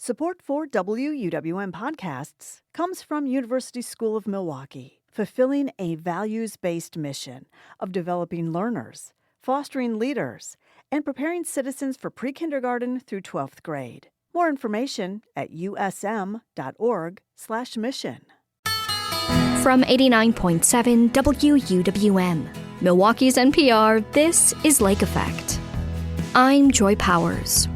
Support for WUWM podcasts comes from University School of Milwaukee, fulfilling a values-based mission of developing learners, fostering leaders, and preparing citizens for pre-kindergarten through 12th grade. More information at usm.org/mission. From 89.7 WUWM, Milwaukee's NPR, this is Lake Effect. I'm Joy Powers.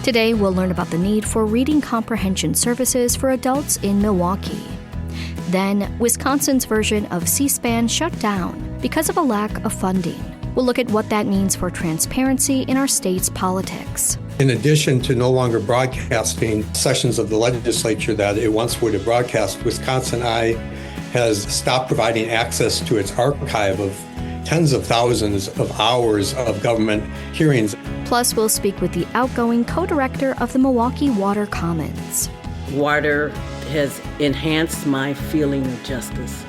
Today, we'll learn about the need for reading comprehension services for adults in Milwaukee. Then, Wisconsin's version of C-SPAN shut down because of a lack of funding. We'll look at what that means for transparency in our state's politics. In addition to no longer broadcasting sessions of the legislature that it once would have broadcast, WisconsinEye has stopped providing access to its archive of tens of thousands of hours of government hearings. Plus, we'll speak with the outgoing co-director of the Milwaukee Water Commons. Water has enhanced my feeling of justice.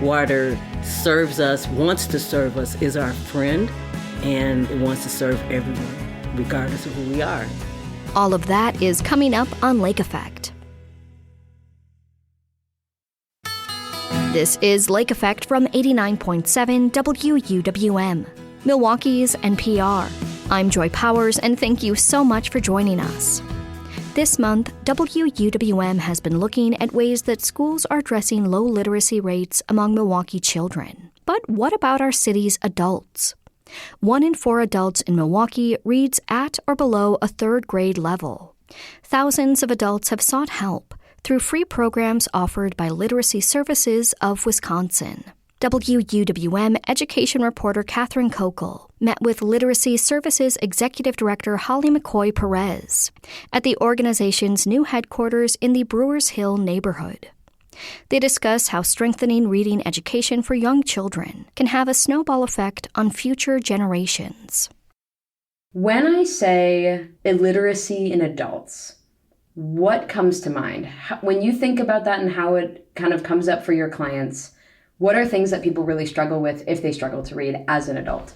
Water serves us, wants to serve us, is our friend, and it wants to serve everyone, regardless of who we are. All of that is coming up on Lake Effect. This is Lake Effect from 89.7 WUWM, Milwaukee's NPR. I'm Joy Powers, and thank you so much for joining us. This month, WUWM has been looking at ways that schools are addressing low literacy rates among Milwaukee children. But what about our city's adults? 1 in 4 adults in Milwaukee reads at or below a third grade level. Thousands of adults have sought help through free programs offered by Literacy Services of Wisconsin. WUWM education reporter Catherine Kokel met with Literacy Services Executive Director Holly McCoy Perez at the organization's new headquarters in the Brewers Hill neighborhood. They discuss how strengthening reading education for young children can have a snowball effect on future generations. When I say illiteracy in adults, what comes to mind? When you think about that and how it kind of comes up for your clients, what are things that people really struggle with if they struggle to read as an adult?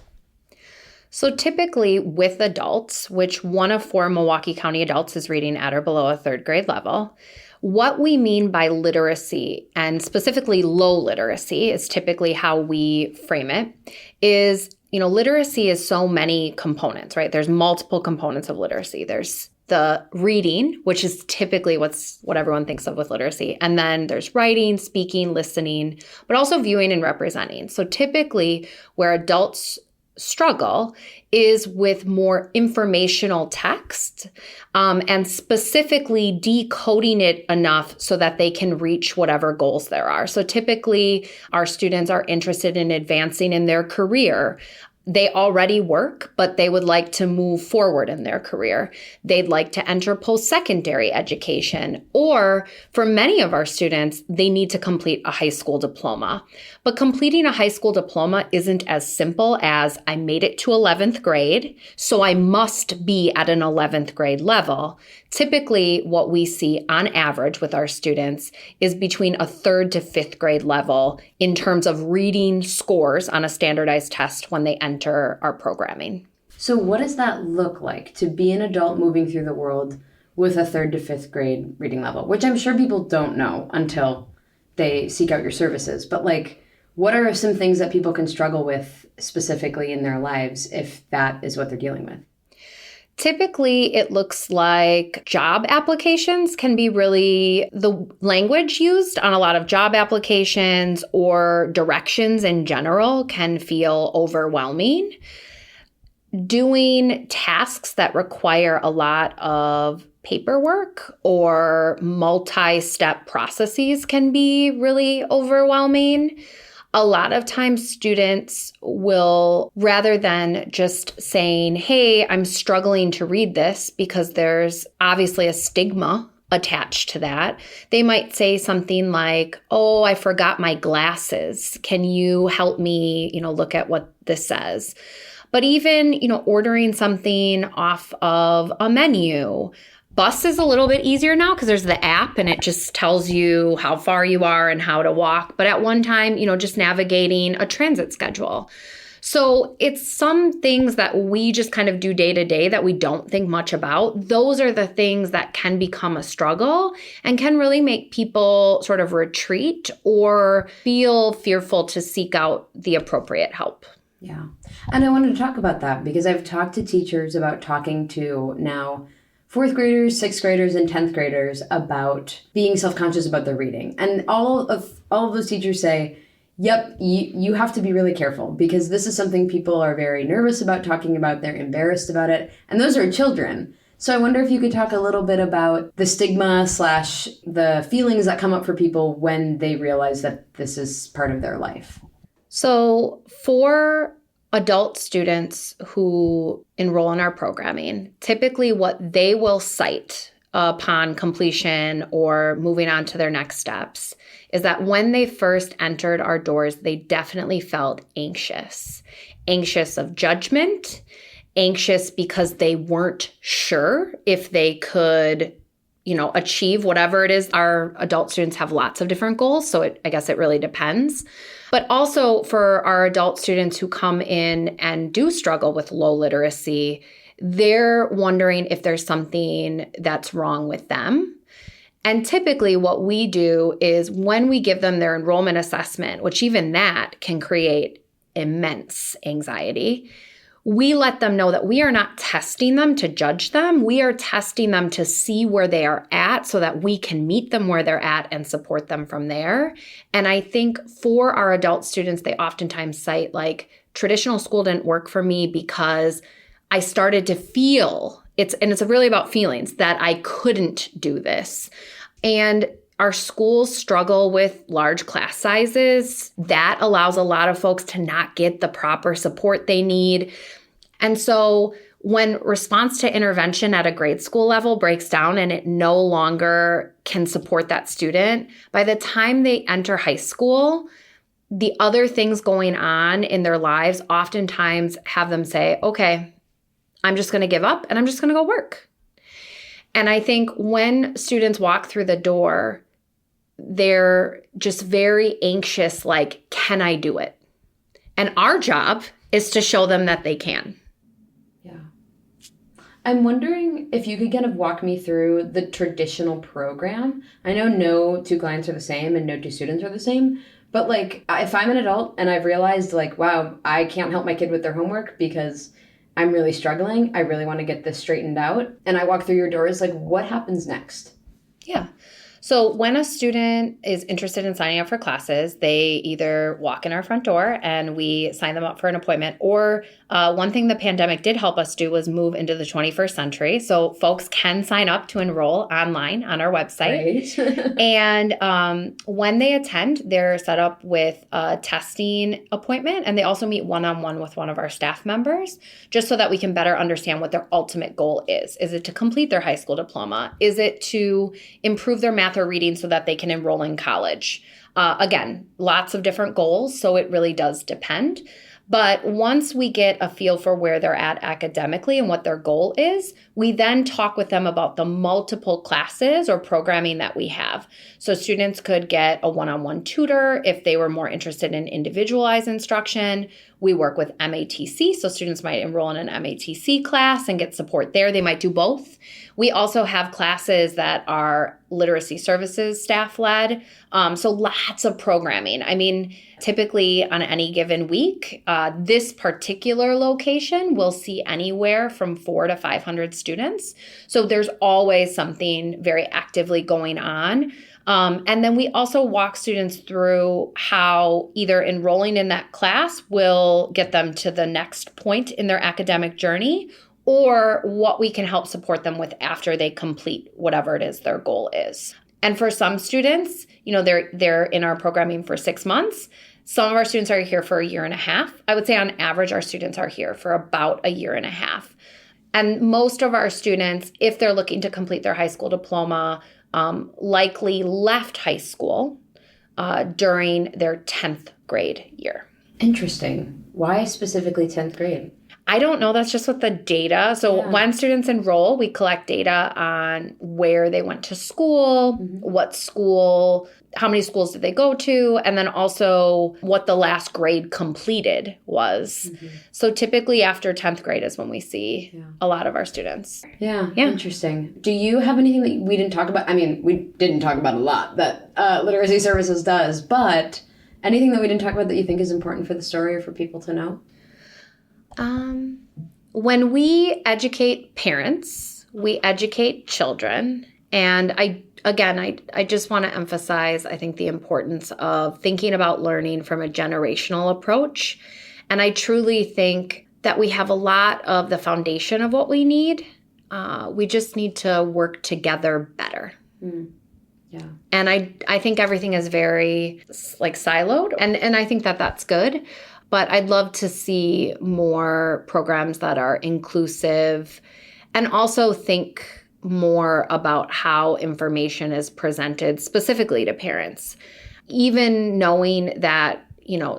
So typically with adults, which 1 of 4 Milwaukee County adults is reading at or below a third grade level, what we mean by literacy, and specifically low literacy is typically how we frame it, is, literacy is so many components, right? There's multiple components of literacy. There's the reading, which is typically what everyone thinks of with literacy. And then there's writing, speaking, listening, but also viewing and representing. So typically where adults struggle is with more informational text and specifically decoding it enough so that they can reach whatever goals there are. So typically our students are interested in advancing in their career. They already work, but they would like to move forward in their career. They'd like to enter post-secondary education, or for many of our students, they need to complete a high school diploma. But completing a high school diploma isn't as simple as I made it to 11th grade, so I must be at an 11th grade level. Typically, what we see on average with our students is between a 3rd to 5th grade level in terms of reading scores on a standardized test when they enter our programming. So what does that look like to be an adult moving through the world with a 3rd to 5th grade reading level, which I'm sure people don't know until they seek out your services. But what are some things that people can struggle with specifically in their lives if that is what they're dealing with? Typically, it looks like job applications can be really the language used on a lot of job applications, or directions in general can feel overwhelming. Doing tasks that require a lot of paperwork or multi-step processes can be really overwhelming. A lot of times students will, rather than just saying, hey, I'm struggling to read this, because there's obviously a stigma attached to that, they might say something like, oh, I forgot my glasses. Can you help me, look at what this says? But even, ordering something off of a menu. Bus is a little bit easier now because there's the app and it just tells you how far you are and how to walk. But at one time, just navigating a transit schedule. So it's some things that we just kind of do day to day that we don't think much about. Those are the things that can become a struggle and can really make people sort of retreat or feel fearful to seek out the appropriate help. Yeah. And I wanted to talk about that because I've talked to teachers about talking to now 4th graders, 6th graders, and 10th graders about being self-conscious about their reading. And all of those teachers say, yep, you have to be really careful because this is something people are very nervous about talking about. They're embarrassed about it. And those are children. So I wonder if you could talk a little bit about the stigma / the feelings that come up for people when they realize that this is part of their life. So for adult students who enroll in our programming, typically what they will cite upon completion or moving on to their next steps is that when they first entered our doors, they definitely felt anxious of judgment, anxious because they weren't sure if they could, achieve whatever it is. Our adult students have lots of different goals, so I guess it really depends. But also for our adult students who come in and do struggle with low literacy, they're wondering if there's something that's wrong with them. And typically what we do is when we give them their enrollment assessment, which even that can create immense anxiety, we let them know that we are not testing them to judge them. We are testing them to see where they are at so that we can meet them where they're at and support them from there. And I think for our adult students, they oftentimes cite like traditional school didn't work for me because I started to feel it's really about feelings that I couldn't do this. And our schools struggle with large class sizes. That allows a lot of folks to not get the proper support they need. And so when response to intervention at a grade school level breaks down and it no longer can support that student, by the time they enter high school, the other things going on in their lives oftentimes have them say, okay, I'm just going to give up and I'm just going to go work. And I think when students walk through the door, they're just very anxious, like, can I do it? And our job is to show them that they can. Yeah. I'm wondering if you could kind of walk me through the traditional program. I know no two clients are the same and no two students are the same, but like if I'm an adult and I've realized like, wow, I can't help my kid with their homework because I'm really struggling, I really want to get this straightened out, and I walk through your doors, like what happens next? Yeah. So when a student is interested in signing up for classes, they either walk in our front door and we sign them up for an appointment, or one thing the pandemic did help us do was move into the 21st century. So folks can sign up to enroll online on our website. Right. And when they attend, they're set up with a testing appointment, and they also meet one-on-one with one of our staff members, just so that we can better understand what their ultimate goal is. Is it to complete their high school diploma? Is it to improve their math or reading so that they can enroll in college? Again, lots of different goals, so it really does depend. But once we get a feel for where they're at academically and what their goal is, we then talk with them about the multiple classes or programming that we have. So students could get a one-on-one tutor if they were more interested in individualized instruction. We work with MATC, so students might enroll in an MATC class and get support there. They might do both. We also have classes that are literacy services staff-led, so lots of programming. I mean, typically on any given week, this particular location will see anywhere from 400 to 500 students. So there's always something very actively going on. And then we also walk students through how either enrolling in that class will get them to the next point in their academic journey, or what we can help support them with after they complete whatever it is their goal is. And for some students, they're in our programming for 6 months. Some of our students are here for a year and a half. I would say on average, our students are here for about a year and a half. And most of our students, if they're looking to complete their high school diploma, likely left high school during their 10th grade year. Interesting. Why specifically 10th grade? I don't know. That's just what the data. So when students enroll, we collect data on where they went to school, what school, how many schools did they go to, and then also what the last grade completed was. So typically after 10th grade is when we see a lot of our students. Yeah, interesting. Do you have anything that we didn't talk about? I mean, we didn't talk about a lot that Literacy Services does, but anything that we didn't talk about that you think is important for the story or for people to know? When we educate parents, we educate children. And I just want to emphasize, I think, the importance of thinking about learning from a generational approach. And I truly think that we have a lot of the foundation of what we need. We just need to work together better. Yeah. And I think everything is very siloed. And I think that that's good. But I'd love to see more programs that are inclusive and also think more about how information is presented specifically to parents. Even knowing that,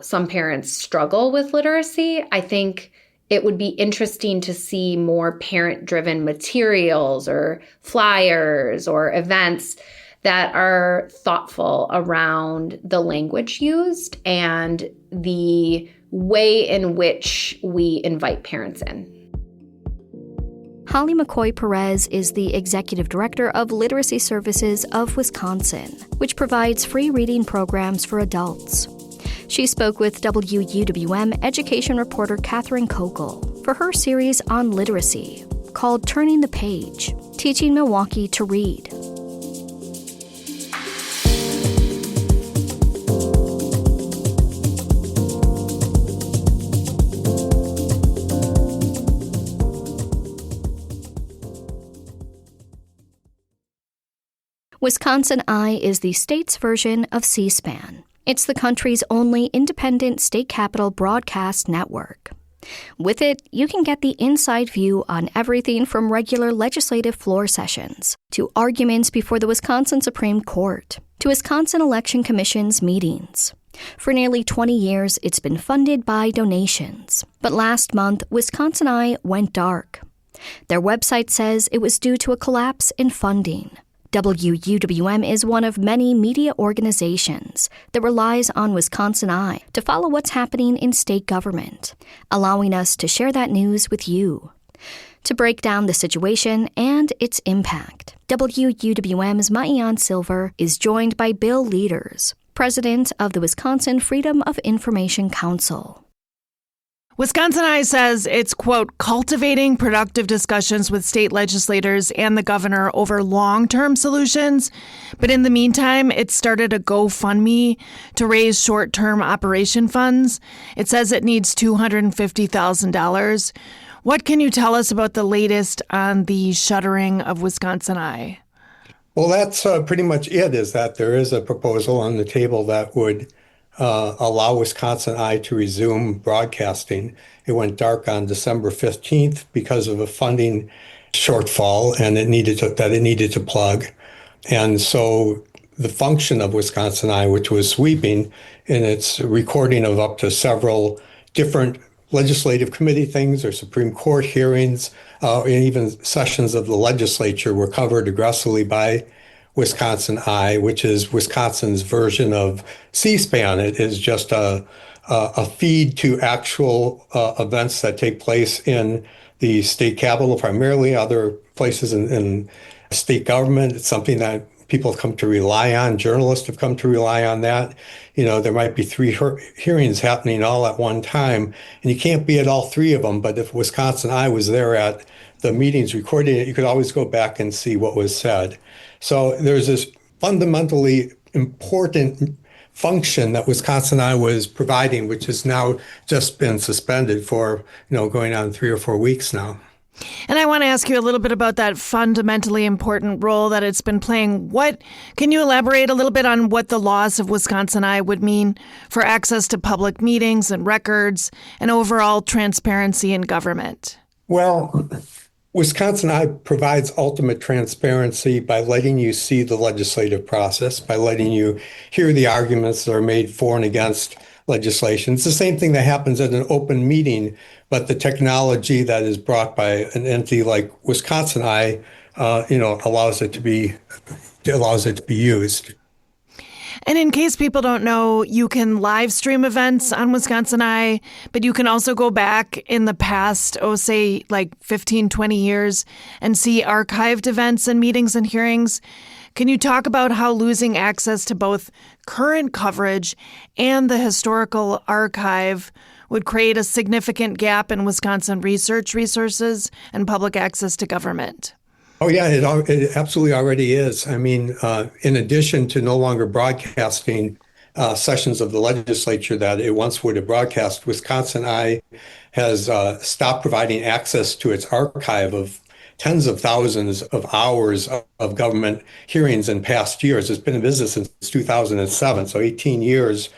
some parents struggle with literacy, I think it would be interesting to see more parent-driven materials or flyers or events that are thoughtful around the language used and the way in which we invite parents in. Holly McCoy Perez is the Executive Director of Literacy Services of Wisconsin, which provides free reading programs for adults. She spoke with WUWM education reporter Katherine Kokel for her series on literacy called Turning the Page, Teaching Milwaukee to Read. WisconsinEye is the state's version of C-SPAN. It's the country's only independent state capital broadcast network. With it, you can get the inside view on everything from regular legislative floor sessions to arguments before the Wisconsin Supreme Court to Wisconsin Election Commission's meetings. For nearly 20 years, it's been funded by donations. But last month, WisconsinEye went dark. Their website says it was due to a collapse in funding. WUWM is one of many media organizations that relies on WisconsinEye to follow what's happening in state government, allowing us to share that news with you. To break down the situation and its impact, WUWM's Maiyan Silver is joined by Bill Leaders, president of the Wisconsin Freedom of Information Council. WisconsinEye says it's, quote, cultivating productive discussions with state legislators and the governor over long-term solutions. But in the meantime, it started a GoFundMe to raise short-term operation funds. It says it needs $250,000. What can you tell us about the latest on the shuttering of WisconsinEye? Well, that's pretty much it, is that there is a proposal on the table that would allow WisconsinEye to resume broadcasting. It went dark on December 15th because of a funding shortfall, and it needed to plug. And so the function of WisconsinEye, which was sweeping in its recording of up to several different legislative committee things or Supreme Court hearings, and even sessions of the legislature, were covered aggressively by WisconsinEye, which is Wisconsin's version of C-SPAN. It is just a feed to actual events that take place in the state capitol, primarily other places in state government. It's something that people have come to rely on. Journalists have come to rely on that. There might be 3 hearings happening all at one time, and you can't be at all 3 of them. But if WisconsinEye was there at the meetings recording it, you could always go back and see what was said. So there's this fundamentally important function that WisconsinEye was providing, which has now just been suspended for, going on 3 or 4 weeks now. And I want to ask you a little bit about that fundamentally important role that it's been playing. Can you elaborate a little bit on what the loss of WisconsinEye would mean for access to public meetings and records and overall transparency in government? Well, WisconsinEye provides ultimate transparency by letting you see the legislative process, by letting you hear the arguments that are made for and against legislation. It's the same thing that happens at an open meeting, but the technology that is brought by an entity like WisconsinEye, allows it to be used. And in case people don't know, you can live stream events on WisconsinEye, but you can also go back in the past, say like 15, 20 years and see archived events and meetings and hearings. Can you talk about how losing access to both current coverage and the historical archive would create a significant gap in Wisconsin research resources and public access to government? Oh, yeah, it absolutely already is. I mean, in addition to no longer broadcasting sessions of the legislature that it once would have broadcast, WisconsinEye has stopped providing access to its archive of tens of thousands of hours of government hearings in past years. It's been in business since 2007, so 18 years.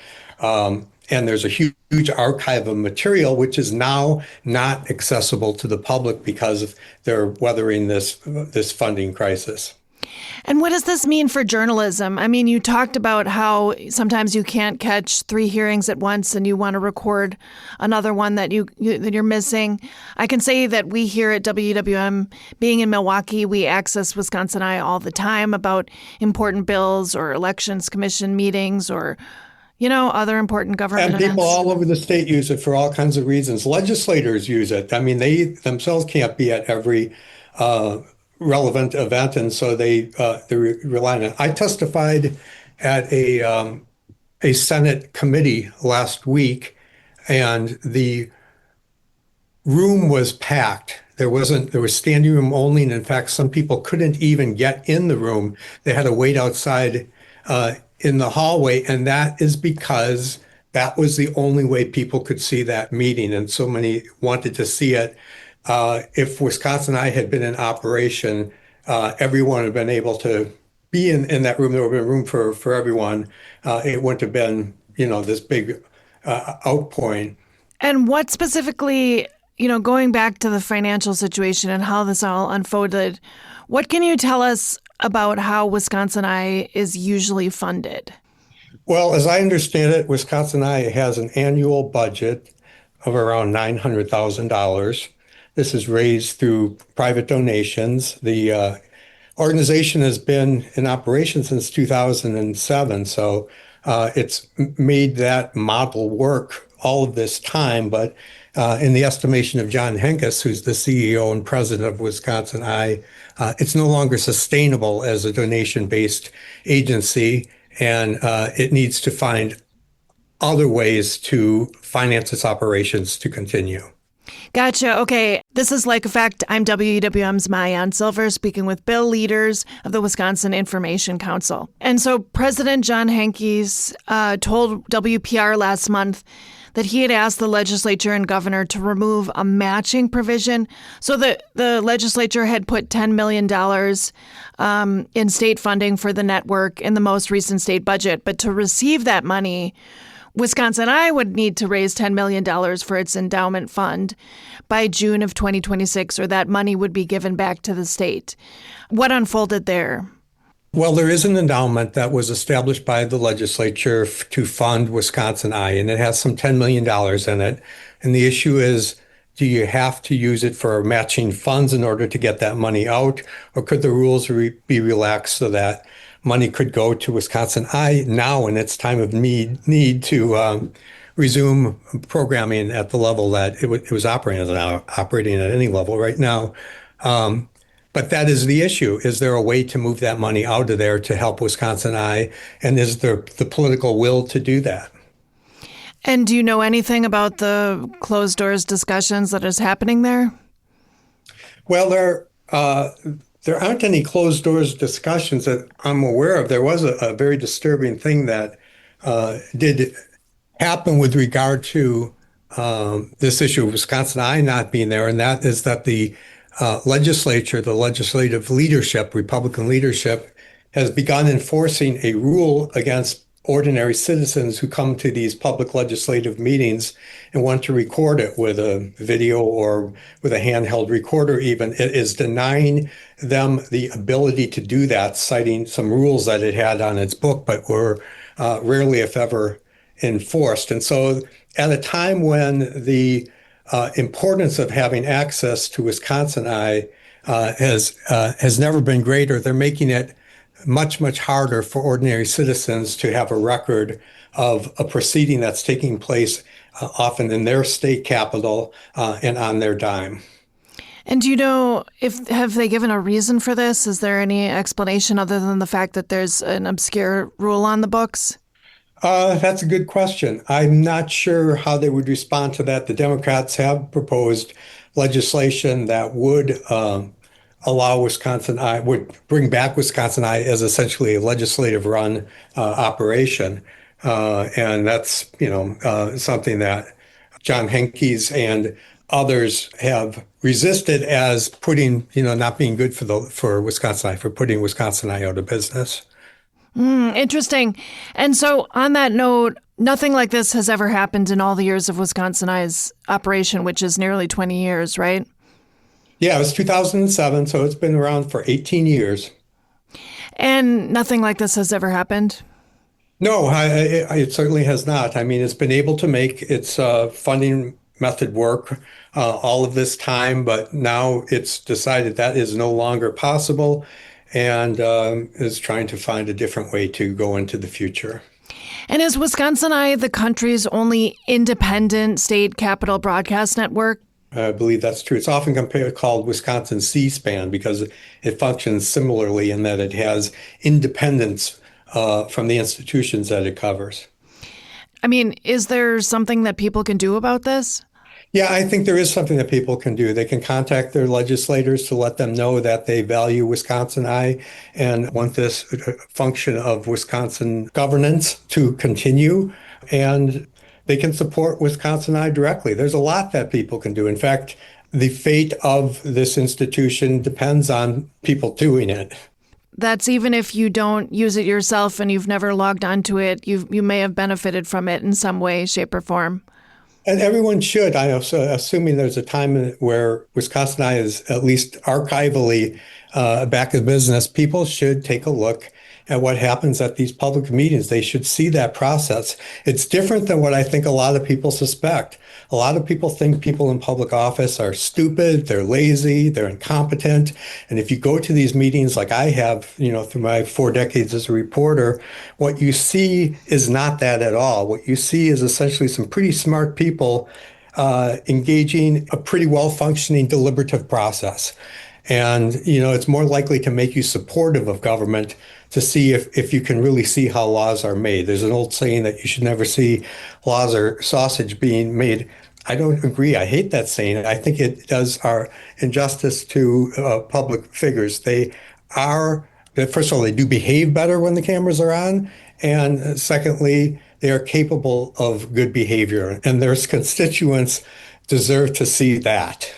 And there's a huge archive of material, which is now not accessible to the public because they're weathering this funding crisis. And what does this mean for journalism? I mean, you talked about how sometimes you can't catch 3 hearings at once and you want to record another one that you're missing. I can say that we here at WWM, being in Milwaukee, we access WisconsinEye all the time about important bills or elections commission meetings or other important government events. And people events. all over the state use it for all kinds of reasons. Legislators use it. I mean, they themselves can't be at every relevant event, and so they rely on it. I testified at a Senate committee last week, and the room was packed. There was standing room only, and in fact, some people couldn't even get in the room. They had to wait outside in the hallway, and that is because that was the only way people could see that meeting, and so many wanted to see it. If WisconsinEye had been in operation, everyone had been able to be in that room. There would have been room for everyone. It wouldn't have been, this big outpouring. And what specifically, going back to the financial situation and how this all unfolded, what can you tell us about how WisconsinEye is usually funded? Well, as I understand it, WisconsinEye has an annual budget of around $900,000. This is raised through private donations. The organization has been in operation since 2007, so it's made that model work all of this time. But in the estimation of John Henkes, who's the CEO and president of WisconsinEye, it's no longer sustainable as a donation-based agency, and it needs to find other ways to finance its operations to continue. Gotcha. Okay. This is Like Effect. I'm WWM's Maayan Silver speaking with Bill leaders of the Wisconsin Information Council. And so President John Henkes told WPR last month that he had asked the legislature and governor to remove a matching provision. So the legislature had put $10 million in state funding for the network in the most recent state budget. But to receive that money, WisconsinEye would need to raise $10 million for its endowment fund by June of 2026, or that money would be given back to the state. What unfolded there? Well, there is an endowment that was established by the legislature to fund WisconsinEye, and it has some $10 million in it. And the issue is, do you have to use it for matching funds in order to get that money out? Or could the rules be relaxed so that money could go to WisconsinEye now in its time of need to resume programming at the level that it was operating at any level right now? But that is the issue. Is there a way to move that money out of there to help WisconsinEye? And is there the political will to do that? And do you know anything about the closed doors discussions that is happening there? Well, there aren't any closed doors discussions that I'm aware of. There was a very disturbing thing that did happen with regard to this issue of WisconsinEye not being there, and that is that the legislature, the legislative leadership, Republican leadership, has begun enforcing a rule against ordinary citizens who come to these public legislative meetings and want to record it with a video or with a handheld recorder even. It is denying them the ability to do that, citing some rules that it had on its book, but were rarely, if ever, enforced. And so at a time when the importance of having access to WisconsinEye has never been greater, they're making it much, much harder for ordinary citizens to have a record of a proceeding that's taking place often in their state capital and on their dime. And do you know have they given a reason for this? Is there any explanation other than the fact that there's an obscure rule on the books? That's a good question. I'm not sure how they would respond to that. The Democrats have proposed legislation that would allow WisconsinEye, would bring back WisconsinEye as essentially a legislative run operation. And that's, something that John Henkes and others have resisted as putting, not being good for WisconsinEye, for putting WisconsinEye out of business. Interesting. And so on that note, nothing like this has ever happened in all the years of WisconsinEye's operation, which is nearly 20 years, right? Yeah, it was 2007, so it's been around for 18 years. And nothing like this has ever happened? No, it certainly has not. I mean, it's been able to make its funding method work all of this time, but now it's decided that is no longer possible and is trying to find a different way to go into the future. And is WisconsinEye the country's only independent state capital broadcast network? I believe that's true. It's often called Wisconsin C-SPAN because it functions similarly in that it has independence from the institutions that it covers. I mean, is there something that people can do about this? Yeah, I think there is something that people can do. They can contact their legislators to let them know that they value WisconsinEye and want this function of Wisconsin governance to continue. And they can support WisconsinEye directly. There's a lot that people can do. In fact, the fate of this institution depends on people doing it. That's even if you don't use it yourself and you've never logged onto it, you may have benefited from it in some way, shape, or form. And everyone should. I know, so assuming there's a time where WisconsinEye is at least archivally back in business, people should take a look at what happens at these public meetings. They should see that process. It's different than what I think a lot of people suspect. A lot of people think people in public office are stupid, they're lazy, they're incompetent. And if you go to these meetings like I have, through my 4 decades as a reporter, what you see is not that at all. What you see is essentially some pretty smart people engaging a pretty well-functioning deliberative process. And, it's more likely to make you supportive of government to see if you can really see how laws are made. There's an old saying that you should never see laws or sausage being made. I don't agree. I hate that saying. I think it does our injustice to public figures. First of all, they do behave better when the cameras are on. And secondly, they are capable of good behavior. And their constituents deserve to see that.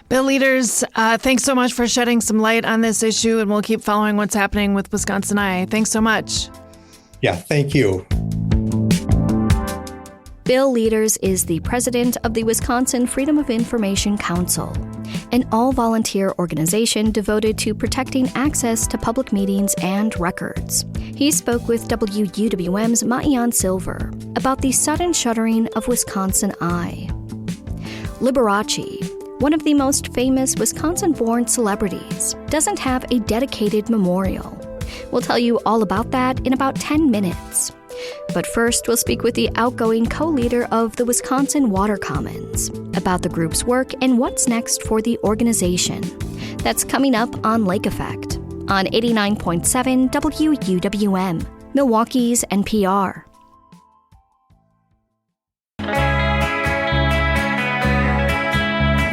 Bill Lieders, thanks so much for shedding some light on this issue, and we'll keep following what's happening with WisconsinEye. Thanks so much. Yeah, thank you. Bill Lieders is the president of the Wisconsin Freedom of Information Council, an all-volunteer organization devoted to protecting access to public meetings and records. He spoke with WUWM's Maayan Silver about the sudden shuttering of WisconsinEye. Liberace, one of the most famous Wisconsin-born celebrities, doesn't have a dedicated memorial. We'll tell you all about that in about 10 minutes. But first, we'll speak with the outgoing co-leader of the Wisconsin Water Commons about the group's work and what's next for the organization. That's coming up on Lake Effect on 89.7 WUWM, Milwaukee's NPR.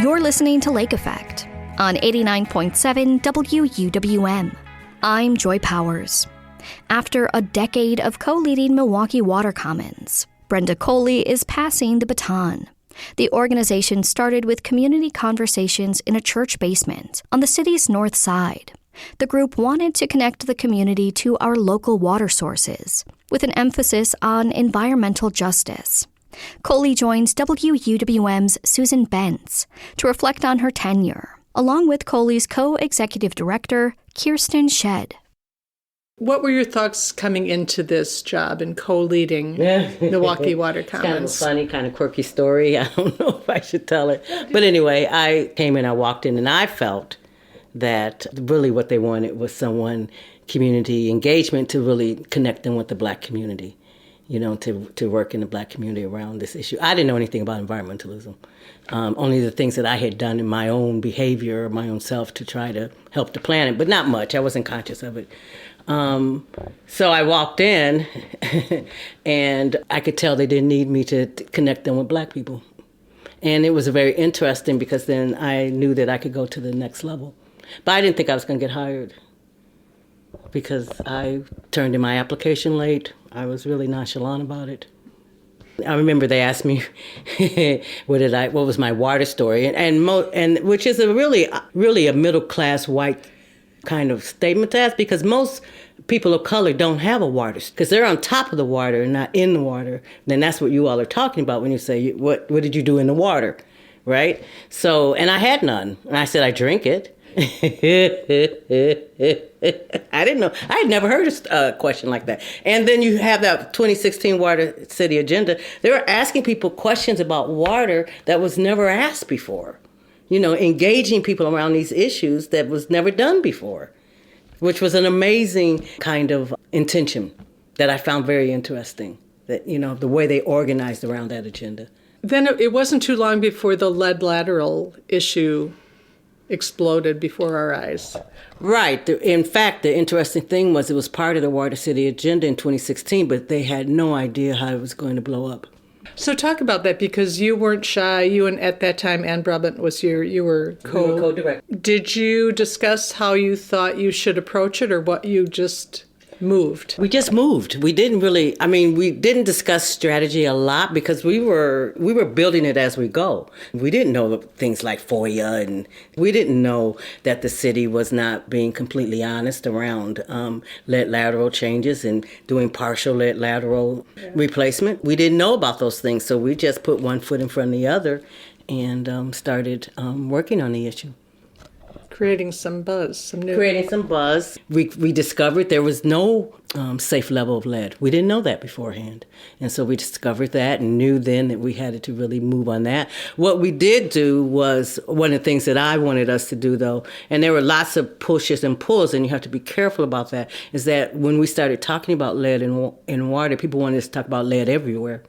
You're listening to Lake Effect on 89.7 WUWM. I'm Joy Powers. After a decade of co-leading Milwaukee Water Commons, Brenda Coley is passing the baton. The organization started with community conversations in a church basement on the city's north side. The group wanted to connect the community to our local water sources, with an emphasis on environmental justice. Coley joins WUWM's Susan Bentz to reflect on her tenure, along with Coley's co-executive director, Kirsten Shedd. What were your thoughts coming into this job and co-leading Milwaukee Water Commons? Kind of a funny, kind of quirky story. I don't know if I should tell it. But anyway, I came in, I walked in, and I felt that really what they wanted was community engagement to really connect them with the Black community, to work in the Black community around this issue. I didn't know anything about environmentalism. Only the things that I had done in my own behavior, my own self, to try to help the planet, but not much. I wasn't conscious of it. So I walked in, and I could tell they didn't need me to connect them with Black people. And it was very interesting because then I knew that I could go to the next level. But I didn't think I was going to get hired because I turned in my application late. I was really nonchalant about it. I remember they asked me, what was my water story, and which is a really a middle class white kind of statement to ask, because most people of color don't have a water, because they're on top of the water and not in the water. Then that's what you all are talking about when you say, what did you do in the water, right? So, and I had none, and I said I drink it. I didn't know. I had never heard a question like that. And then you have that 2016 Water City Agenda. They were asking people questions about water that was never asked before. Engaging people around these issues that was never done before, which was an amazing kind of intention that I found very interesting, that, the way they organized around that agenda. Then it wasn't too long before the lead lateral issue exploded before our eyes. Right. In fact, the interesting thing was it was part of the Water City Agenda in 2016, but they had no idea how it was going to blow up. So talk about that, because you weren't shy. You, and at that time, Ann Brabant was you were co-director. Did you discuss how you thought you should approach it, or what you just moved? We just moved. We didn't we didn't discuss strategy a lot because we were building it as we go. We didn't know things like FOIA, and we didn't know that the city was not being completely honest around lead lateral changes and doing partial lead lateral replacement. We didn't know about those things, so we just put one foot in front of the other and started working on the issue. Creating some buzz, We discovered there was no safe level of lead. We didn't know that beforehand. And so we discovered that and knew then that we had to really move on that. What we did do was, one of the things that I wanted us to do, though, and there were lots of pushes and pulls, and you have to be careful about that, is that when we started talking about lead in water, people wanted us to talk about lead everywhere.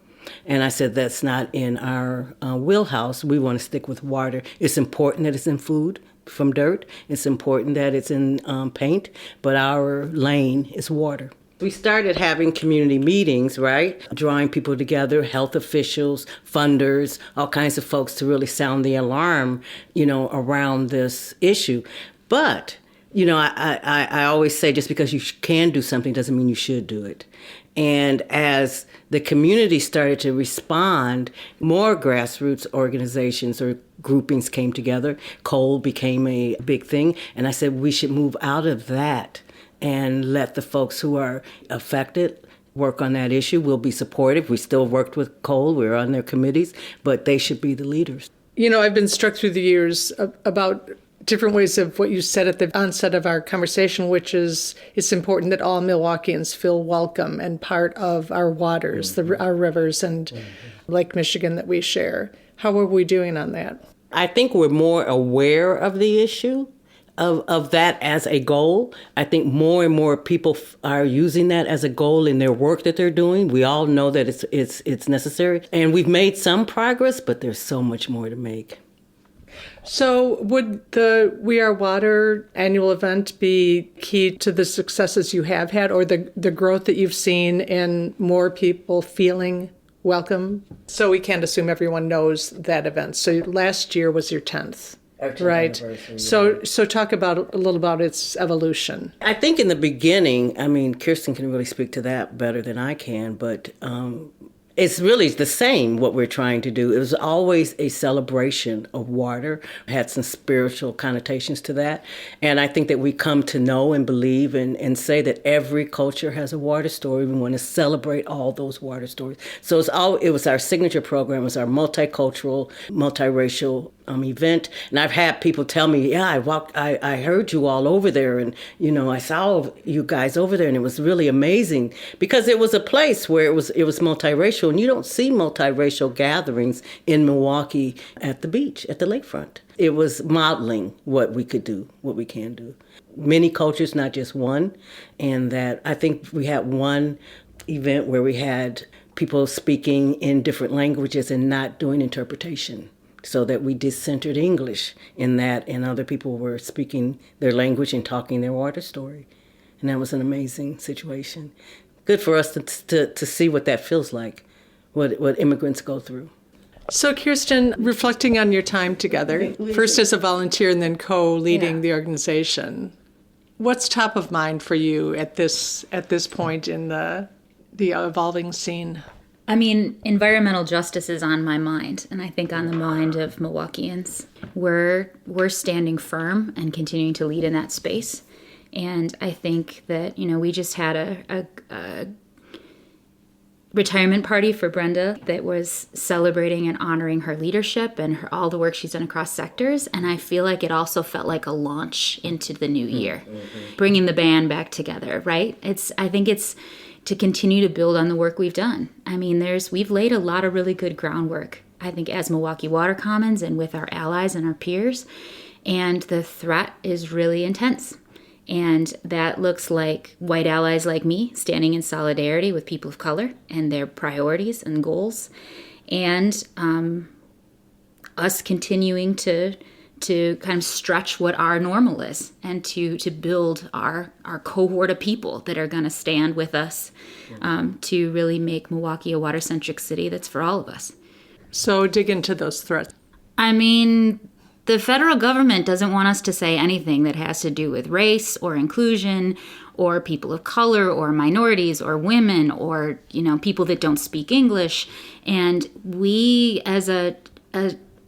And I said, that's not in our wheelhouse. We want to stick with water. It's important that it's in food from dirt. It's important that it's in paint, but our lane is water. We started having community meetings, right? Drawing people together, health officials, funders, all kinds of folks to really sound the alarm, around this issue. But, I always say just because you can do something doesn't mean you should do it. And as the community started to respond, more grassroots organizations or groupings came together. Coal became a big thing. And I said we should move out of that and let the folks who are affected work on that issue. We'll be supportive. We still worked with coal. We were on their committees, but they should be the leaders. I've been struck through the years about different ways of what you said at the onset of our conversation, which is it's important that all Milwaukeeans feel welcome and part of our waters, our rivers and Lake Michigan that we share. How are we doing on that? I think we're more aware of the issue, of that as a goal. I think more and more people are using that as a goal in their work that they're doing. We all know that it's necessary. And we've made some progress, but there's so much more to make. So would the We Are Water annual event be key to the successes you have had, or the growth that you've seen in more people feeling welcome? So we can't assume everyone knows that event. So last year was your 10th. Right. So talk a little about its evolution. I think in the beginning, Kirsten can really speak to that better than I can, but it's really the same what we're trying to do. It was always a celebration of water. It had some spiritual connotations to that. And I think that we come to know and believe and say that every culture has a water story. We want to celebrate all those water stories. So it was our signature program. It was our multicultural, multiracial event, and I've had people tell me, yeah, I heard you all over there, and I saw you guys over there, and it was really amazing because it was a place where it was multiracial, and you don't see multiracial gatherings in Milwaukee at the beach, at the lakefront. It was modeling what we could do, what we can do. Many cultures, not just one, and that I think we had one event where we had people speaking in different languages and not doing interpretation, so that we decentered English in that, and other people were speaking their language and talking their water story. And that was an amazing situation. Good for us to see what that feels like, what immigrants go through. So, Kirsten, reflecting on your time together, first as a volunteer and then co-leading the organization, what's top of mind for you at this point in the evolving scene? I mean, environmental justice is on my mind, and I think on the mind of Milwaukeeans. We're standing firm and continuing to lead in that space. And I think that, we just had a retirement party for Brenda that was celebrating and honoring her leadership and all the work she's done across sectors. And I feel like it also felt like a launch into the new year, bringing the band back together, right? I think it's to continue to build on the work we've done. I mean, we've laid a lot of really good groundwork, I think, as Milwaukee Water Commons and with our allies and our peers. And the threat is really intense. And that looks like white allies like me standing in solidarity with people of color and their priorities and goals. And us continuing to kind of stretch what our normal is and to build our cohort of people that are going to stand with us to really make Milwaukee a water-centric city that's for all of us. So dig into those threats. I mean, the federal government doesn't want us to say anything that has to do with race or inclusion or people of color or minorities or women or, people that don't speak English. And we, as a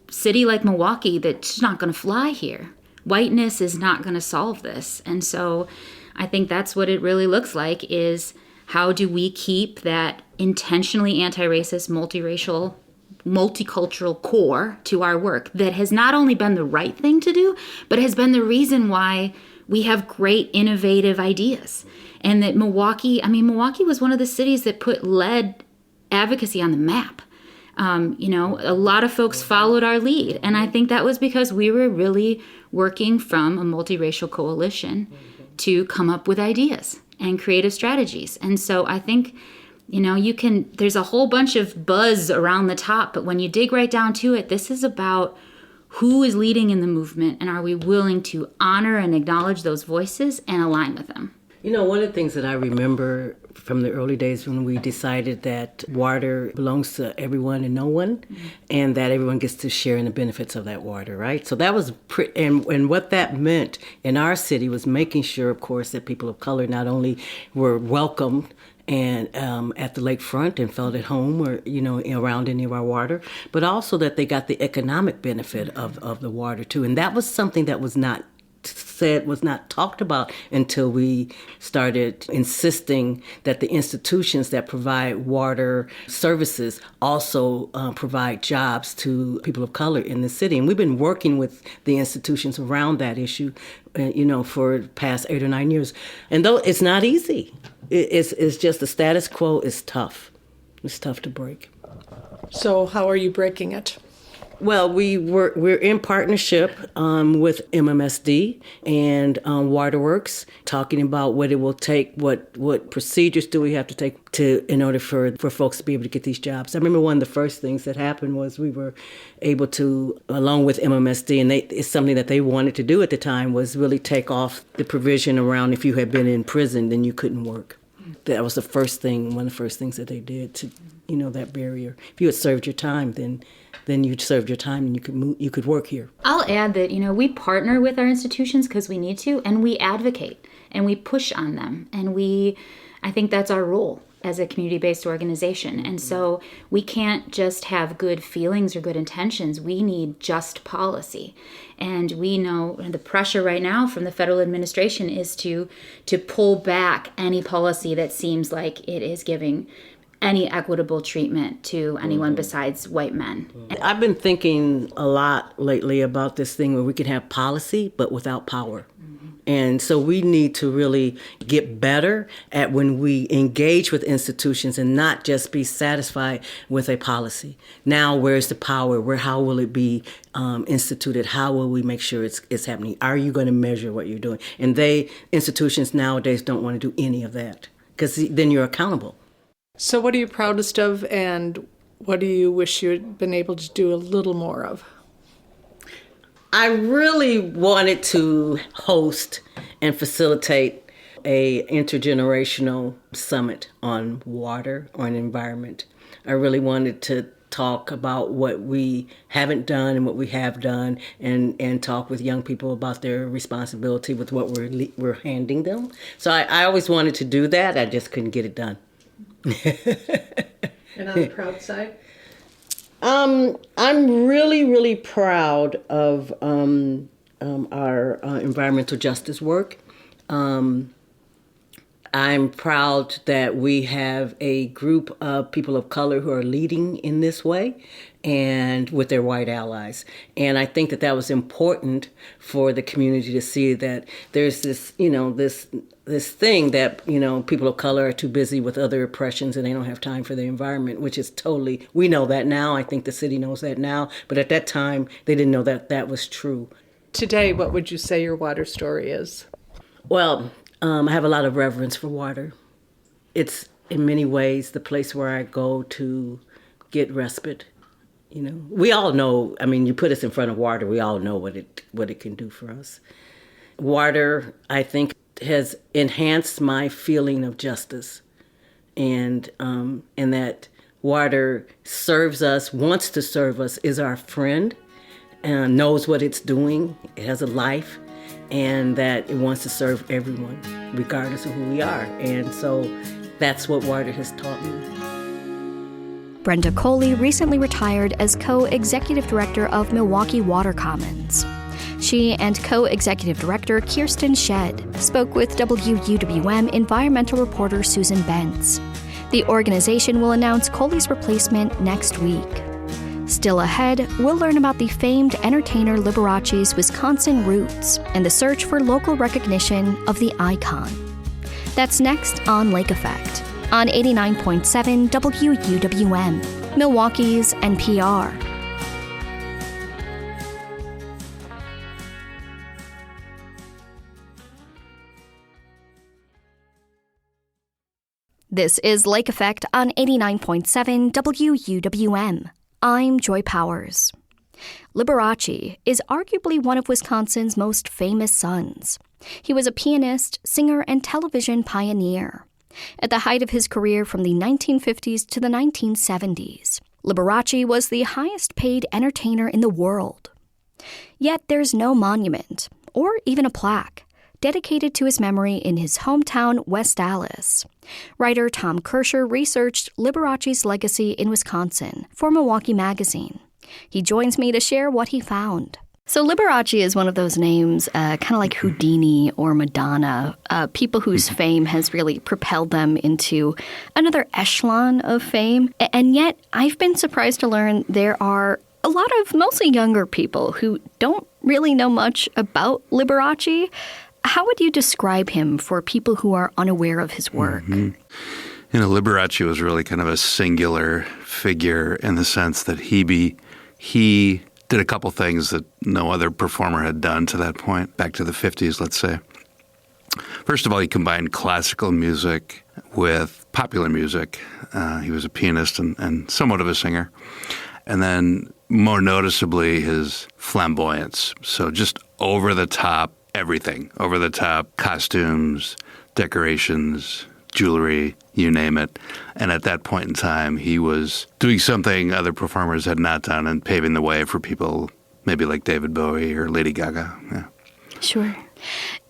city like Milwaukee, that's not going to fly here. Whiteness is not going to solve this. And so I think that's what it really looks like, is how do we keep that intentionally anti-racist, multiracial, multicultural core to our work that has not only been the right thing to do, but has been the reason why we have great innovative ideas. And that Milwaukee was one of the cities that put lead advocacy on the map. A lot of folks followed our lead. And I think that was because we were really working from a multiracial coalition to come up with ideas and creative strategies. And so I think, there's a whole bunch of buzz around the top, but when you dig right down to it, this is about who is leading in the movement, and are we willing to honor and acknowledge those voices and align with them? One of the things that I remember from the early days when we decided that water belongs to everyone and no one, and that everyone gets to share in the benefits of that water, right? So that was, and what that meant in our city was making sure, of course, that people of color not only were welcomed and at the lakefront and felt at home or, around any of our water, but also that they got the economic benefit of the water too. And that was something that was not talked about until we started insisting that the institutions that provide water services also provide jobs to people of color in the city. And we've been working with the institutions around that issue, for the past 8 or 9 years. And though it's not easy, it's just the status quo is tough. It's tough to break. So how are you breaking it? Well, we're in partnership with MMSD and Waterworks, talking about what it will take, what procedures do we have to take in order for folks to be able to get these jobs. I remember one of the first things that happened was we were able to, along with MMSD, and it's something that they wanted to do at the time, was really take off the provision around if you had been in prison, then you couldn't work. That was one of the first things that they did to, that barrier. If you had served your time, then you served your time and you could work here. I'll add that, we partner with our institutions because we need to, and we advocate and we push on them. And I think that's our role as a community-based organization. And so we can't just have good feelings or good intentions. We need just policy. And we know the pressure right now from the federal administration is to pull back any policy that seems like it is giving any equitable treatment to anyone besides white men. I've been thinking a lot lately about this thing where we can have policy but without power. And so we need to really get better at when we engage with institutions and not just be satisfied with a policy. Now, where's the power? How will it be instituted? How will we make sure it's happening? Are you going to measure what you're doing? And institutions nowadays don't want to do any of that because then you're accountable. So what are you proudest of, and what do you wish you had been able to do a little more of? I really wanted to host and facilitate a intergenerational summit on water, on environment. I really wanted to talk about what we haven't done and what we have done, and talk with young people about their responsibility with what we're handing them. So I always wanted to do that. I just couldn't get it done. And on the proud side? I'm really, really proud of our environmental justice work. I'm proud that we have a group of people of color who are leading in this way and with their white allies. And I think that was important for the community to see that there's this, this thing that, people of color are too busy with other oppressions and they don't have time for the environment, which is totally, we know that now. I think the city knows that now. But at that time, they didn't know that was true. Today, what would you say your water story is? Well, I have a lot of reverence for water. It's in many ways the place where I go to get respite. We all know, you put us in front of water, we all know what it can do for us. Water, I think, has enhanced my feeling of justice, and that water serves us, wants to serve us, is our friend, and knows what it's doing. It has a life, and that it wants to serve everyone, regardless of who we are. And so that's what water has taught me. Brenda Coley recently retired as co-executive director of Milwaukee Water Commons. She and co-executive director Kirsten Shedd spoke with WUWM environmental reporter Susan Bentz. The organization will announce Coley's replacement next week. Still ahead, we'll learn about the famed entertainer Liberace's Wisconsin roots and the search for local recognition of the icon. That's next on Lake Effect on 89.7 WUWM, Milwaukee's NPR. This is Lake Effect on 89.7 WUWM. I'm Joy Powers. Liberace is arguably one of Wisconsin's most famous sons. He was a pianist, singer, and television pioneer. At the height of his career from the 1950s to the 1970s, Liberace was the highest-paid entertainer in the world. Yet there's no monument, or even a plaque, dedicated to his memory in his hometown, West Allis. Writer Tom Kirscher researched Liberace's legacy in Wisconsin for Milwaukee Magazine. He joins me to share what he found. So Liberace is one of those names, kind of like Houdini or Madonna, people whose fame has really propelled them into another echelon of fame. And yet, I've been surprised to learn there are a lot of mostly younger people who don't really know much about Liberace. How would you describe him for people who are unaware of his work? Mm-hmm. Liberace was really kind of a singular figure in the sense that he did a couple things that no other performer had done to that point, back to the 50s, let's say. First of all, he combined classical music with popular music. He was a pianist and somewhat of a singer. And then more noticeably, his flamboyance. So just over-the-top everything, over-the-top costumes, decorations, jewelry, you name it. And at that point in time, he was doing something other performers had not done and paving the way for people maybe like David Bowie or Lady Gaga. Yeah. Sure.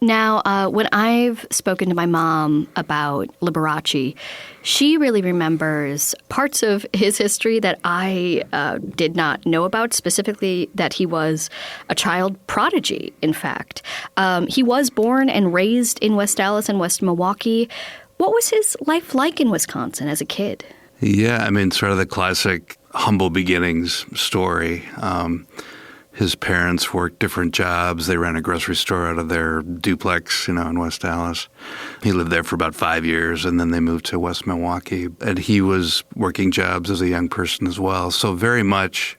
Now, when I've spoken to my mom about Liberace, she really remembers parts of his history that I did not know about, specifically that he was a child prodigy, in fact. He was born and raised in West Allis and West Milwaukee. What was his life like in Wisconsin as a kid? Yeah, I mean, sort of the classic humble beginnings story. His parents worked different jobs. They ran a grocery store out of their duplex, in West Dallas. He lived there for about 5 years, and then they moved to West Milwaukee. And he was working jobs as a young person as well. So very much,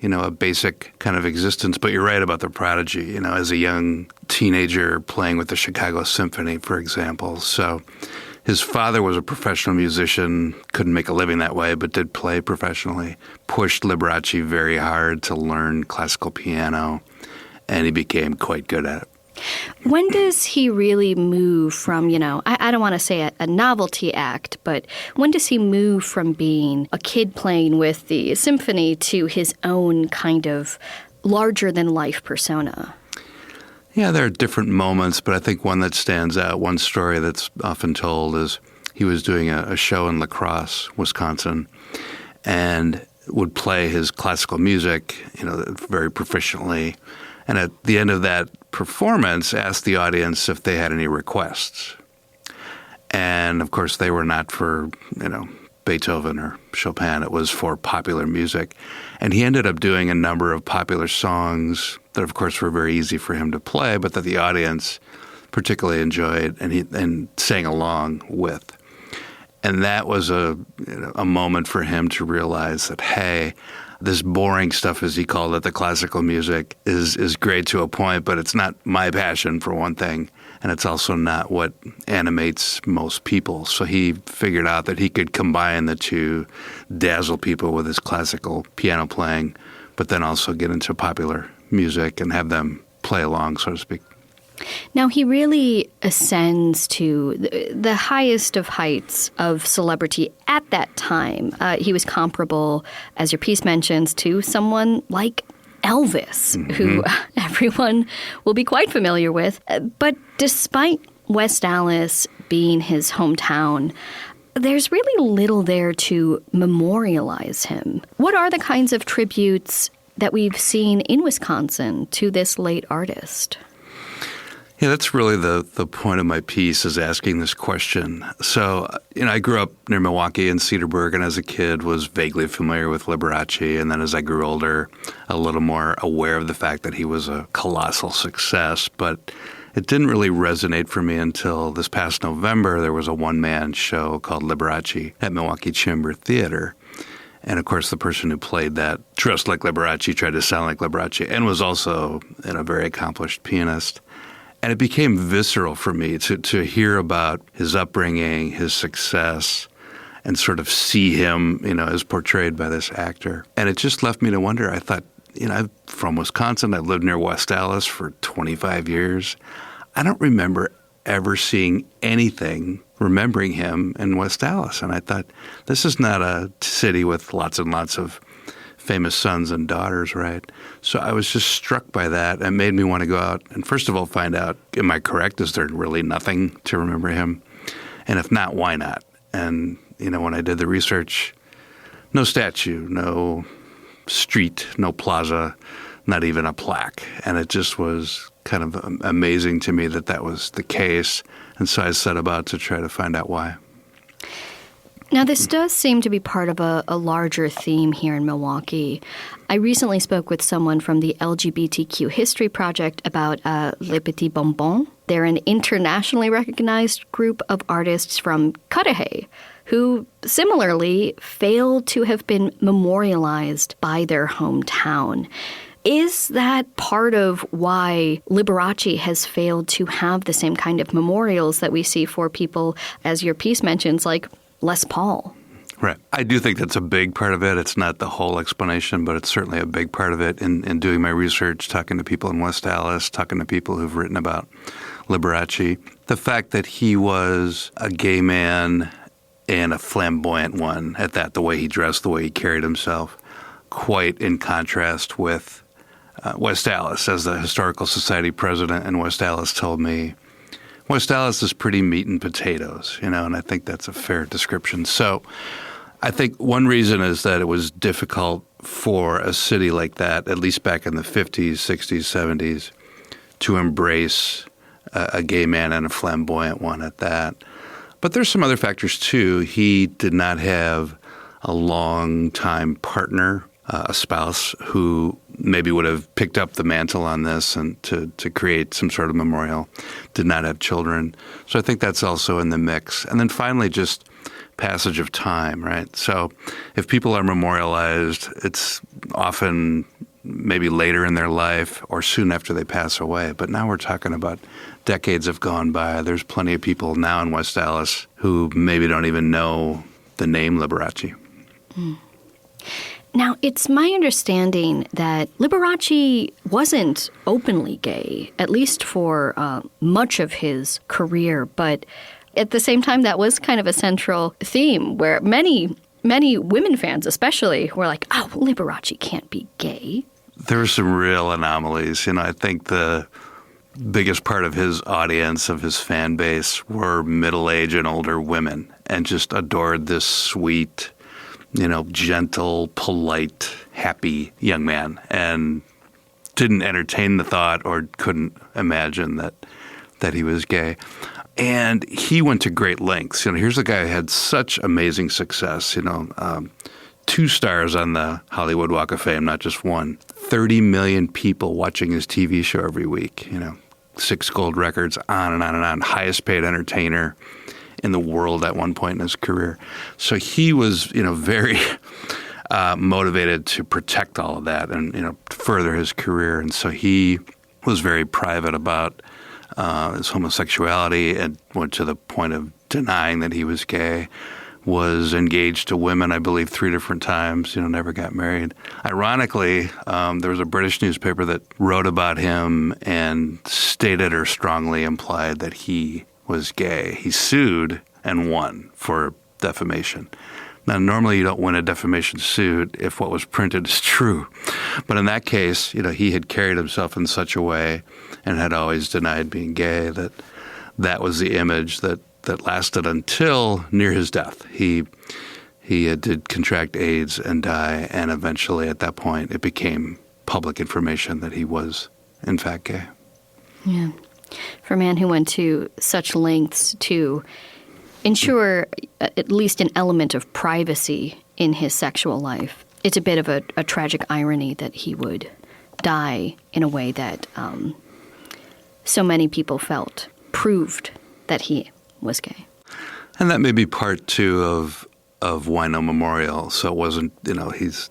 a basic kind of existence. But you're right about the prodigy, as a young teenager playing with the Chicago Symphony, for example. So his father was a professional musician, couldn't make a living that way, but did play professionally, pushed Liberace very hard to learn classical piano, and he became quite good at it. When does he really move from, I don't want to say a novelty act, but when does he move from being a kid playing with the symphony to his own kind of larger-than-life persona? Yeah, there are different moments, but I think one that stands out, one story that's often told is he was doing a show in La Crosse, Wisconsin, and would play his classical music, very proficiently. And at the end of that performance, asked the audience if they had any requests. And, of course, they were not for, Beethoven or Chopin. It was for popular music. And he ended up doing a number of popular songs that, of course, were very easy for him to play, but that the audience particularly enjoyed and sang along with. And that was a moment for him to realize that, hey, this boring stuff, as he called it, the classical music, is great to a point, but it's not my passion, for one thing, and it's also not what animates most people. So he figured out that he could combine the two, dazzle people with his classical piano playing, but then also get into popular music and have them play along, so to speak. Now, he really ascends to the highest of heights of celebrity at that time. He was comparable, as your piece mentions, to someone like Elvis, who everyone will be quite familiar with. But despite West Dallas being his hometown, there's really little there to memorialize him. What are the kinds of tributes that we've seen in Wisconsin to this late artist? Yeah, that's really the point of my piece, is asking this question. So, I grew up near Milwaukee in Cedarburg, and as a kid was vaguely familiar with Liberace. And then as I grew older, a little more aware of the fact that he was a colossal success. But it didn't really resonate for me until this past November. There was a one-man show called Liberace at Milwaukee Chamber Theater. And, of course, the person who played that dressed like Liberace, tried to sound like Liberace, and was also a very accomplished pianist. And it became visceral for me to hear about his upbringing, his success, and sort of see him, as portrayed by this actor. And it just left me to wonder. I thought, I'm from Wisconsin. I've lived near West Dallas for 25 years. I don't remember ever seeing anything remembering him in West Dallas. And I thought, this is not a city with lots and lots of famous sons and daughters, right? So I was just struck by that. It made me want to go out and, first of all, find out, am I correct? Is there really nothing to remember him? And if not, why not? And, when I did the research, no statue, no street, no plaza, not even a plaque. And it just was kind of amazing to me that was the case. And so I set about to try to find out why. Now, this does seem to be part of a larger theme here in Milwaukee. I recently spoke with someone from the LGBTQ History Project about Les Petits Bonbons. They're an internationally recognized group of artists from Cudahy who similarly failed to have been memorialized by their hometown. Is that part of why Liberace has failed to have the same kind of memorials that we see for people, as your piece mentions, like Les Paul? Right. I do think that's a big part of it. It's not the whole explanation, but it's certainly a big part of it in doing my research, talking to people in West Dallas, talking to people who've written about Liberace. The fact that he was a gay man and a flamboyant one at that, the way he dressed, the way he carried himself, quite in contrast with West Dallas. As the Historical Society president in West Dallas told me, West Dallas is pretty meat and potatoes, and I think that's a fair description. So I think one reason is that it was difficult for a city like that, at least back in the 50s, 60s, 70s, to embrace a gay man and a flamboyant one at that. But there's some other factors, too. He did not have a long-time partner, a spouse who maybe would have picked up the mantle on this and to create some sort of memorial, did not have children. So I think that's also in the mix. And then finally, just passage of time, right? So if people are memorialized, it's often maybe later in their life or soon after they pass away. But now we're talking about decades have gone by. There's plenty of people now in West Dallas who maybe don't even know the name Liberace. Mm. Now, it's my understanding that Liberace wasn't openly gay, at least for much of his career. But at the same time, that was kind of a central theme where many women fans especially were like, oh, Liberace can't be gay. There were some real anomalies. I think the biggest part of his audience, of his fan base, were middle-aged and older women and just adored this sweet, gentle, polite, happy young man, and didn't entertain the thought or couldn't imagine that he was gay. And he went to great lengths. Here's a guy who had such amazing success, 2 stars on the Hollywood Walk of Fame, not just one. 30 million people watching his TV show every week, 6 gold records, on and on and on. Highest paid entertainer in the world at one point in his career. So he was, very motivated to protect all of that and, further his career. And so he was very private about his homosexuality and went to the point of denying that he was gay, was engaged to women, I believe, 3 different times, never got married. Ironically, there was a British newspaper that wrote about him and stated or strongly implied that he was gay. He sued and won for defamation. Now, normally you don't win a defamation suit if what was printed is true. But in that case, he had carried himself in such a way and had always denied being gay that was the image that lasted until near his death. He did contract AIDS and die, and eventually at that point it became public information that he was, in fact, gay. Yeah. For a man who went to such lengths to ensure at least an element of privacy in his sexual life, it's a bit of a tragic irony that he would die in a way that so many people felt proved that he was gay. And that may be part two of Why No Memorial. So it wasn't, he's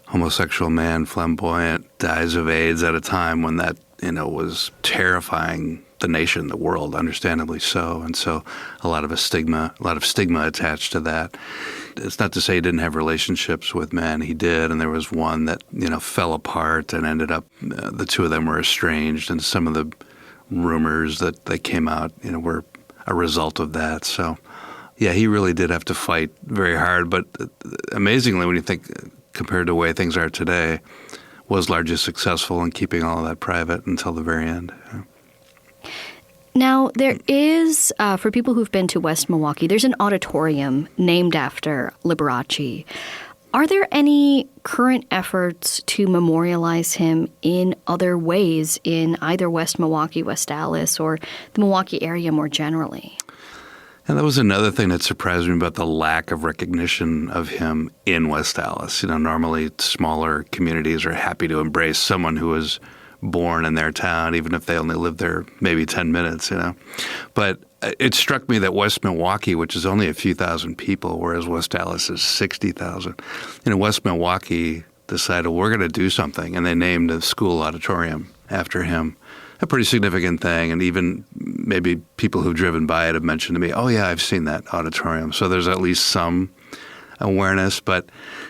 homosexual man, flamboyant, dies of AIDS at a time when that, was terrifying the nation, the world, understandably so. And so a lot of stigma attached to that. It's not to say he didn't have relationships with men. He did, and there was one that, fell apart and ended up, the 2 of them were estranged, and some of the rumors that came out, were a result of that. So, yeah, he really did have to fight very hard. But amazingly, when you think compared to the way things are today, was largely successful in keeping all of that private until the very end. Yeah. Now, there is, for people who've been to West Milwaukee, there's an auditorium named after Liberace. Are there any current efforts to memorialize him in other ways in either West Milwaukee, West Dallas, or the Milwaukee area more generally? And that was another thing that surprised me about the lack of recognition of him in West Dallas. Normally smaller communities are happy to embrace someone who was born in their town, even if they only lived there maybe 10 minutes, But it struck me that West Milwaukee, which is only a few thousand people, whereas West Dallas is 60,000, West Milwaukee decided we're going to do something, and they named the school auditorium after him. A pretty significant thing, and even maybe people who've driven by it have mentioned to me, oh yeah, I've seen that auditorium. So there's at least some awareness. But,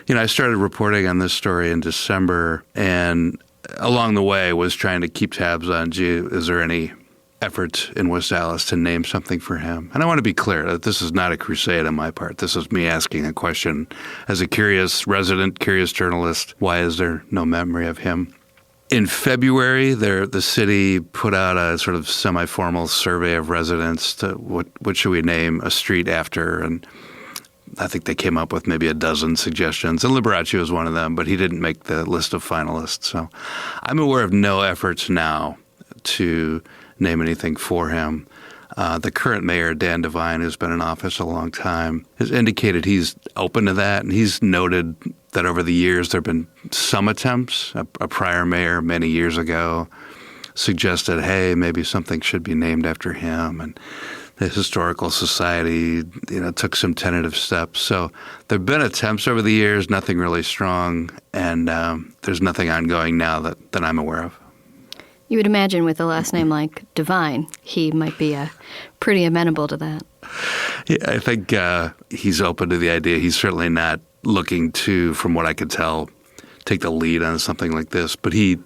I started reporting on this story in December, and along the way was trying to keep tabs on, is there any effort in West Dallas to name something for him? And I want to be clear that this is not a crusade on my part. This is me asking a question as a curious journalist. Why is there no memory of him? In February, the city put out a sort of semi-formal survey of residents to what should we name a street after, and I think they came up with maybe a dozen suggestions, and Liberace was one of them, but he didn't make the list of finalists. So I'm aware of no efforts now to name anything for him. The current mayor, Dan Devine, who's been in office a long time, has indicated he's open to that, and he's noted that over the years there have been some attempts. A prior mayor many years ago suggested, hey, maybe something should be named after him, and the Historical Society, took some tentative steps. So there have been attempts over the years, nothing really strong, and there's nothing ongoing now that I'm aware of. You would imagine with a last name like Devine, he might be pretty amenable to that. Yeah, I think he's open to the idea. He's certainly not looking to, from what I could tell, take the lead on something like this. But he,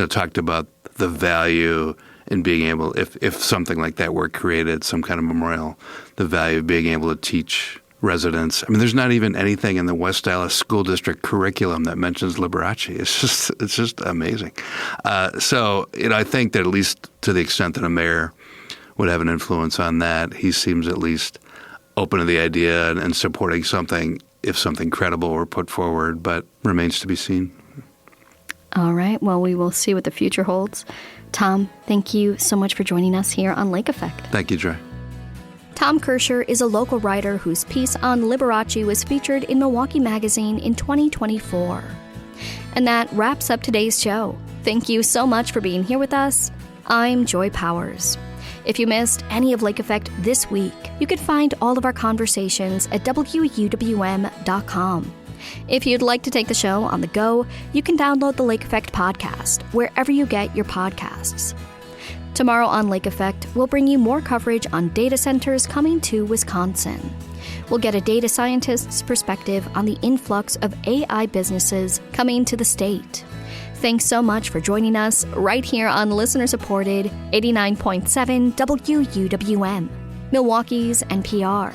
talked about the value in being able, if something like that were created, some kind of memorial, the value of being able to teach residents. I mean, there's not even anything in the West Dallas School District curriculum that mentions Liberace. It's just amazing. So, I think that at least to the extent that a mayor would have an influence on that, he seems at least open to the idea and supporting something if something credible were put forward, but remains to be seen. All right. Well, we will see what the future holds. Tom, thank you so much for joining us here on Lake Effect. Thank you, Joy. Tom Kirscher is a local writer whose piece on Liberace was featured in Milwaukee Magazine in 2024. And that wraps up today's show. Thank you so much for being here with us. I'm Joy Powers. If you missed any of Lake Effect this week, you can find all of our conversations at WUWM.com. If you'd like to take the show on the go, you can download the Lake Effect podcast wherever you get your podcasts. Tomorrow on Lake Effect, we'll bring you more coverage on data centers coming to Wisconsin. We'll get a data scientist's perspective on the influx of AI businesses coming to the state. Thanks so much for joining us right here on listener-supported 89.7 WUWM, Milwaukee's NPR.